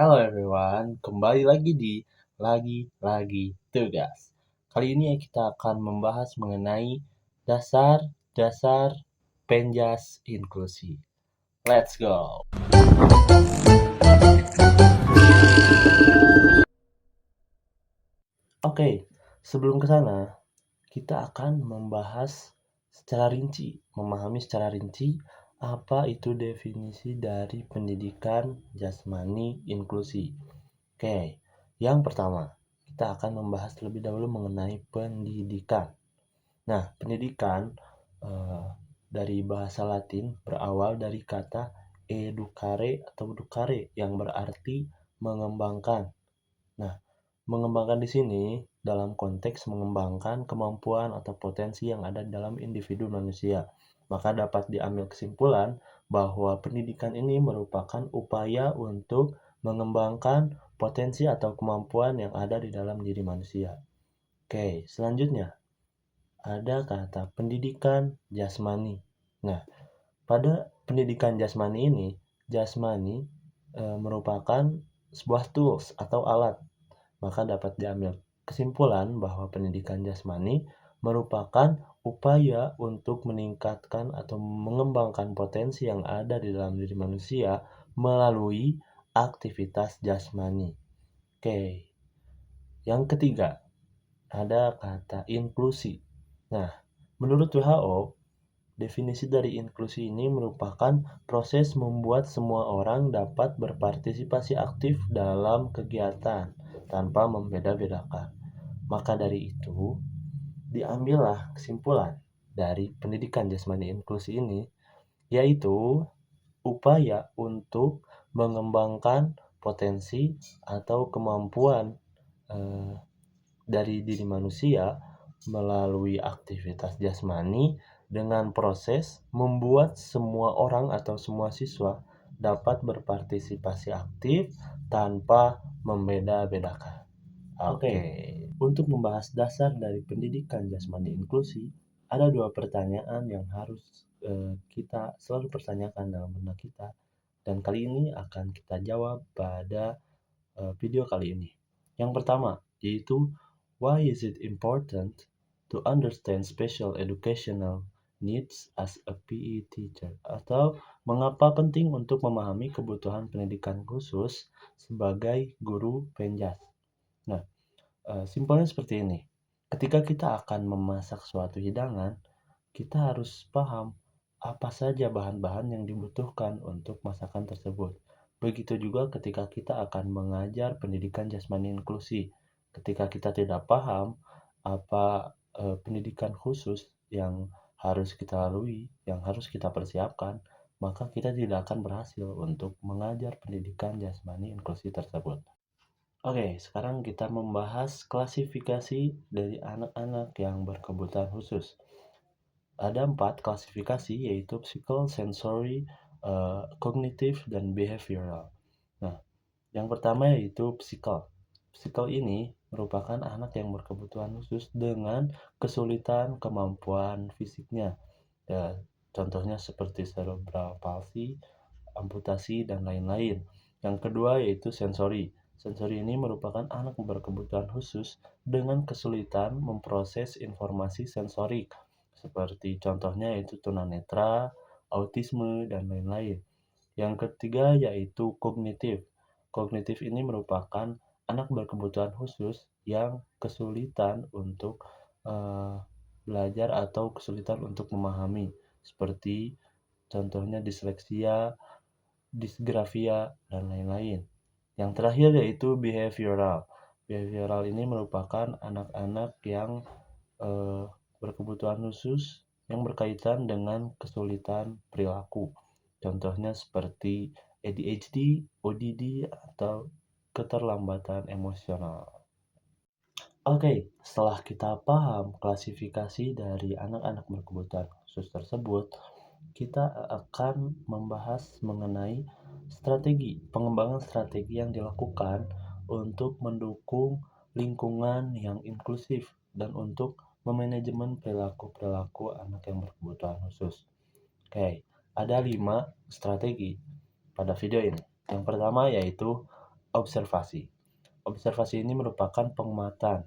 Halo everyone, kembali lagi di Lagi-Lagi Tugas. Kali ini kita akan membahas mengenai dasar-dasar penjas inklusi. Let's go! Oke, sebelum ke sana, kita akan membahas memahami secara rinci apa itu definisi dari pendidikan jasmani inklusi. Oke, yang pertama, kita akan membahas terlebih dahulu mengenai pendidikan. Nah, pendidikan dari bahasa Latin berawal dari kata educare atau ducare yang berarti mengembangkan. Nah, mengembangkan di sini dalam konteks mengembangkan kemampuan atau potensi yang ada dalam individu manusia. Maka dapat diambil kesimpulan bahwa pendidikan ini merupakan upaya untuk mengembangkan potensi atau kemampuan yang ada di dalam diri manusia. Oke, selanjutnya ada kata pendidikan jasmani. Nah, pada pendidikan jasmani ini, jasmani merupakan sebuah tools atau alat. Maka dapat diambil kesimpulan bahwa pendidikan jasmani merupakan upaya untuk meningkatkan atau mengembangkan potensi yang ada di dalam diri manusia melalui aktivitas jasmani. Oke. Yang ketiga, ada kata inklusi. Nah, menurut WHO, definisi dari inklusi ini merupakan proses membuat semua orang dapat berpartisipasi aktif dalam kegiatan tanpa membeda-bedakan. Maka dari itu, diambillah kesimpulan dari pendidikan jasmani inklusi ini, yaitu upaya untuk mengembangkan potensi atau kemampuan dari diri manusia melalui aktivitas jasmani dengan proses membuat semua orang atau semua siswa dapat berpartisipasi aktif tanpa membeda-bedakan. Oke, untuk membahas dasar dari pendidikan jasmani inklusi, ada dua pertanyaan yang harus kita selalu pertanyakan dalam benak kita, dan kali ini akan kita jawab pada video kali ini. Yang pertama, yaitu why is it important to understand special educational needs as a PE teacher? Atau mengapa penting untuk memahami kebutuhan pendidikan khusus sebagai guru penjas? Nah, simpelnya seperti ini. Ketika kita akan memasak suatu hidangan, kita harus paham apa saja bahan-bahan yang dibutuhkan untuk masakan tersebut. Begitu juga ketika kita akan mengajar pendidikan jasmani inklusi. Ketika kita tidak paham apa pendidikan khusus yang harus kita lalui, yang harus kita persiapkan, maka kita tidak akan berhasil untuk mengajar pendidikan jasmani inklusi tersebut. Oke, sekarang kita membahas klasifikasi dari anak-anak yang berkebutuhan khusus. Ada 4 klasifikasi, yaitu psychosensory, cognitive, dan behavioral. Nah, yang pertama yaitu psikal. Psikal ini merupakan anak yang berkebutuhan khusus dengan kesulitan kemampuan fisiknya. Ya, contohnya seperti cerebral palsy, amputasi, dan lain-lain. Yang kedua yaitu sensori. Sensori ini merupakan anak berkebutuhan khusus dengan kesulitan memproses informasi sensorik, seperti contohnya yaitu tunanetra, autisme, dan lain-lain. Yang ketiga yaitu kognitif. Kognitif ini merupakan anak berkebutuhan khusus yang kesulitan untuk belajar atau kesulitan untuk memahami, seperti contohnya disleksia, disgrafia, dan lain-lain. Yang terakhir yaitu behavioral. Behavioral ini merupakan anak-anak yang berkebutuhan khusus yang berkaitan dengan kesulitan perilaku. Contohnya seperti ADHD, ODD, atau keterlambatan emosional. Oke, setelah kita paham klasifikasi dari anak-anak berkebutuhan khusus tersebut, kita akan membahas mengenai pengembangan strategi yang dilakukan untuk mendukung lingkungan yang inklusif dan untuk memanajemen perilaku-perilaku anak yang berkebutuhan khusus. Oke, ada 5 strategi pada video ini. Yang pertama yaitu observasi. Observasi ini merupakan pengamatan.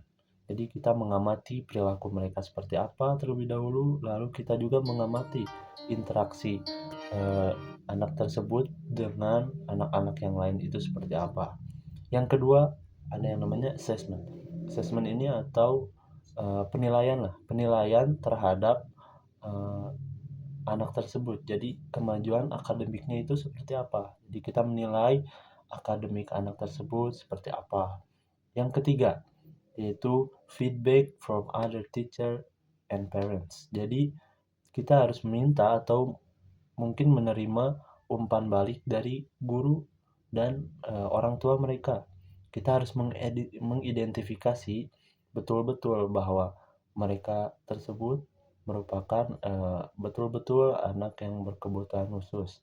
Jadi kita mengamati perilaku mereka seperti apa terlebih dahulu, lalu kita juga mengamati interaksi eh, anak tersebut dengan anak-anak yang lain itu seperti apa. Yang kedua, ada yang namanya assessment. Assessment ini atau penilaian lah, penilaian terhadap eh, anak tersebut. Jadi kemajuan akademiknya itu seperti apa. Jadi kita menilai akademik anak tersebut seperti apa. Yang ketiga, yaitu feedback from other teacher and parents. Jadi kita harus meminta atau mungkin menerima umpan balik dari guru dan orang tua mereka. Kita harus mengidentifikasi betul-betul bahwa mereka tersebut merupakan betul-betul anak yang berkebutuhan khusus.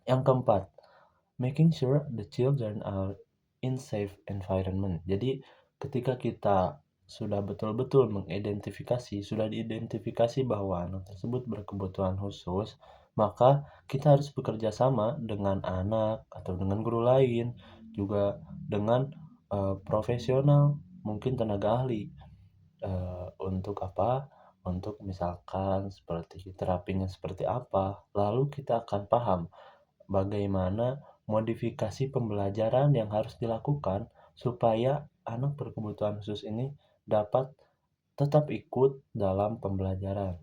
Yang keempat, making sure the children are in safe environment. Jadi ketika kita sudah betul-betul sudah diidentifikasi bahwa anak tersebut berkebutuhan khusus, maka kita harus bekerja sama dengan anak atau dengan guru lain, juga dengan profesional, mungkin tenaga ahli. Untuk apa? Untuk misalkan seperti terapinya seperti apa, lalu kita akan paham bagaimana modifikasi pembelajaran yang harus dilakukan supaya anak berkebutuhan khusus ini dapat tetap ikut dalam pembelajaran.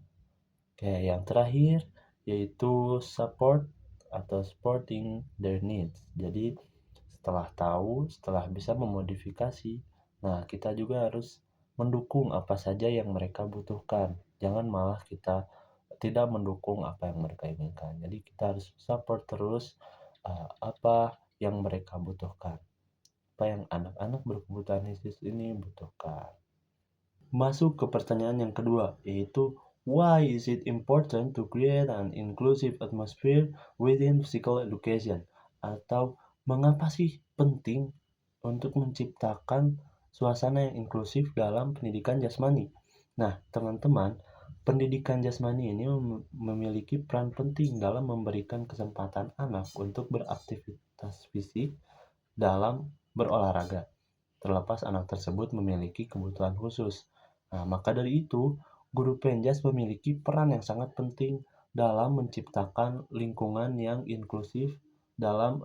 Oke, yang terakhir yaitu support atau supporting their needs. Jadi setelah bisa memodifikasi, nah kita juga harus mendukung apa saja yang mereka butuhkan. Jangan malah kita tidak mendukung apa yang mereka inginkan. Jadi kita harus support terus apa yang mereka butuhkan, apa yang anak-anak berkebutuhan khusus ini butuhkan. Masuk ke pertanyaan yang kedua, yaitu why is it important to create an inclusive atmosphere within physical education? Atau mengapa sih penting untuk menciptakan suasana yang inklusif dalam pendidikan jasmani? Nah, teman-teman, pendidikan jasmani ini memiliki peran penting dalam memberikan kesempatan anak untuk beraktivitas fisik dalam berolahraga, terlepas anak tersebut memiliki kebutuhan khusus. Nah, maka dari itu, guru penjas memiliki peran yang sangat penting dalam menciptakan lingkungan yang inklusif dalam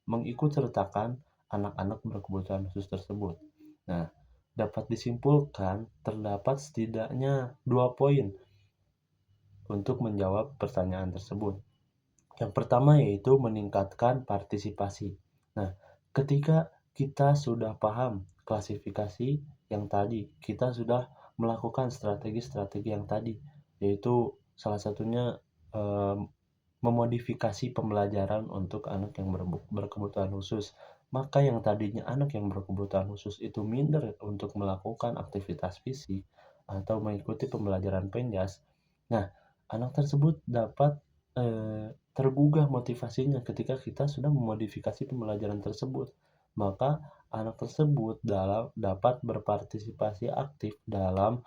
mengikut sertakan anak-anak berkebutuhan khusus tersebut. Nah, dapat disimpulkan terdapat setidaknya 2 poin untuk menjawab pertanyaan tersebut. Yang pertama yaitu meningkatkan partisipasi. Nah, ketika kita sudah paham klasifikasi yang tadi, kita sudah melakukan strategi-strategi yang tadi, yaitu salah satunya memodifikasi pembelajaran untuk anak yang berkebutuhan khusus. Maka yang tadinya anak yang berkebutuhan khusus itu minder untuk melakukan aktivitas fisik atau mengikuti pembelajaran penjas. Nah, anak tersebut dapat tergugah motivasinya ketika kita sudah memodifikasi pembelajaran tersebut. Maka anak tersebut dapat berpartisipasi aktif dalam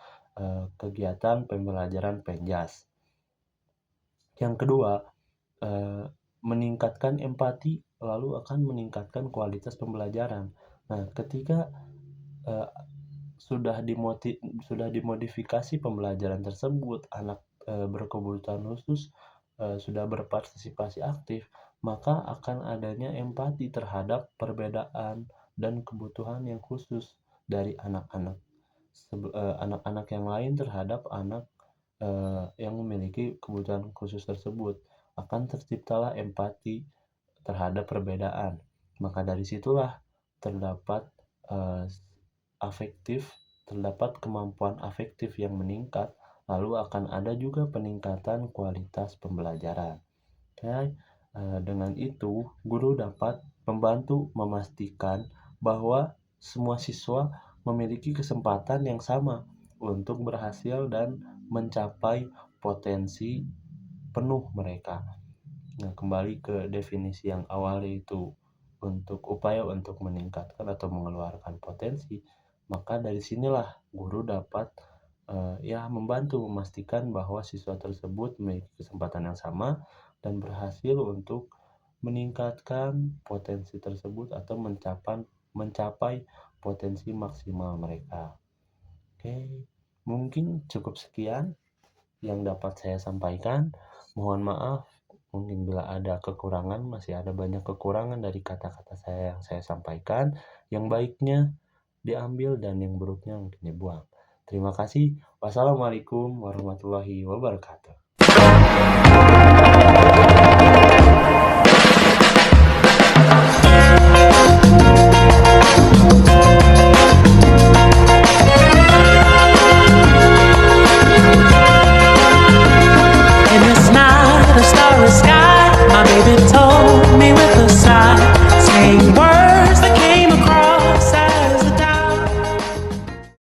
kegiatan pembelajaran penjas. Yang kedua, meningkatkan empati lalu akan meningkatkan kualitas pembelajaran. Nah, ketika sudah dimodifikasi pembelajaran tersebut, anak berkebutuhan khusus sudah berpartisipasi aktif, maka akan adanya empati terhadap perbedaan dan kebutuhan yang khusus dari anak-anak yang lain terhadap anak yang memiliki kebutuhan khusus tersebut. Akan terciptalah empati terhadap perbedaan. Maka dari situlah terdapat terdapat kemampuan afektif yang meningkat, lalu akan ada juga peningkatan kualitas pembelajaran. Oke, dengan itu guru dapat membantu memastikan bahwa semua siswa memiliki kesempatan yang sama untuk berhasil dan mencapai potensi penuh mereka. Nah, kembali ke definisi yang awal, yaitu untuk upaya untuk meningkatkan atau mengeluarkan potensi, maka dari sinilah guru dapat membantu memastikan bahwa siswa tersebut memiliki kesempatan yang sama dan berhasil untuk meningkatkan potensi tersebut atau mencapai potensi maksimal mereka. Oke, mungkin cukup sekian yang dapat saya sampaikan. Mohon maaf mungkin bila ada kekurangan, masih ada banyak kekurangan dari kata-kata saya yang saya sampaikan. Yang baiknya diambil dan yang buruknya mungkin dibuang. Terima kasih. Wassalamualaikum warahmatullahi wabarakatuh.